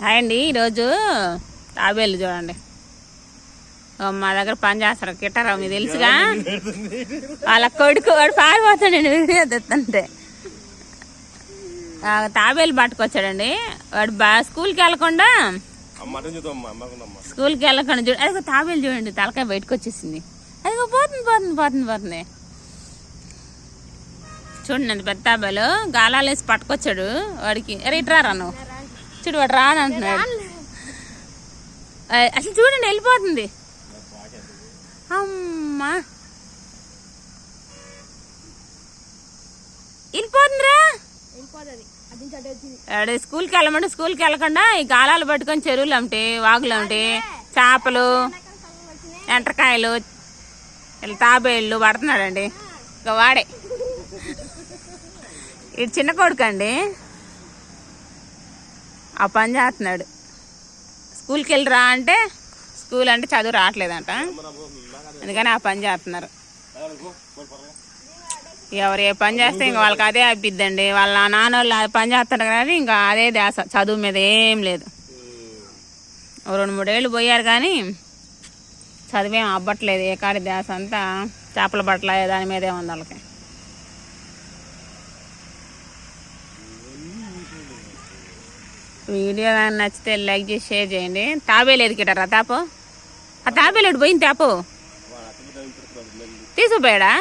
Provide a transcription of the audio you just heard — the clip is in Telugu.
హాయ్ అండి. ఈరోజు తాబేలు చూడండి, మా దగ్గర పని చేస్తారు కిట్టారావు, మీకు తెలుసుగా. వాళ్ళ కొడుకు వాడు పారిపోతాడండి వీడియో తెస్తుంటే. తాబేలు పట్టుకొచ్చాడండి వాడు. స్కూల్కి వెళ్ళకుండా చూడండి, అదిగో తాబేలు చూడండి, తలకాయ బయటకు వచ్చేసింది. అదిగో పోతుంది. చూడండి అండి, పెద్ద తాబేలు గాలాలు వేసి పట్టుకొచ్చాడు వాడికి. అరే ఇట్రారా నువ్వు, చూడు వాడు రాను అంటున్నాడు. అసలు చూడండి వెళ్ళిపోతుంది. అమ్మా వెళ్ళిపోతుందిరా. అడే స్కూల్కి వెళ్ళమంటే స్కూల్కి వెళ్ళకుండా ఈ గాలాలు పట్టుకొని చెరువులు అమ్మటి, వాగులు అమ్మటి, చేపలు, ఎంటకాయలు, తాబేళ్ళు పడుతున్నాడండి. ఇక వాడే ఇది చిన్న కొడుకు అండి, ఆ పని చేస్తున్నాడు. స్కూల్కి వెళ్ళిరా అంటే స్కూల్ అంటే చదువు రావట్లేదంట, అందుకని ఆ పని చేస్తున్నారు. ఎవరు ఏ పని చేస్తే ఇంకా వాళ్ళకి అదే అబ్బిద్దండి. వాళ్ళ నాన్నోళ్ళు పని చేస్తారు కానీ ఇంకా అదే ధ్యాస, చదువు మీద ఏం లేదు. 2-3 ఏళ్ళు పోయారు కానీ చదివేం అవ్వట్లేదు. ఏ కాడి ధ్యాస అంతా చేపల బట్టల దాని మీదే ఉంది వాళ్ళకి. వీడియో కానీ నచ్చితే లైక్ చేసి షేర్ చేయండి. తాబేలు ఎదికిటారా తాపో, ఆ తాబేలు ఎటు పోయింది తాపో, తీసుకుపోయాడా?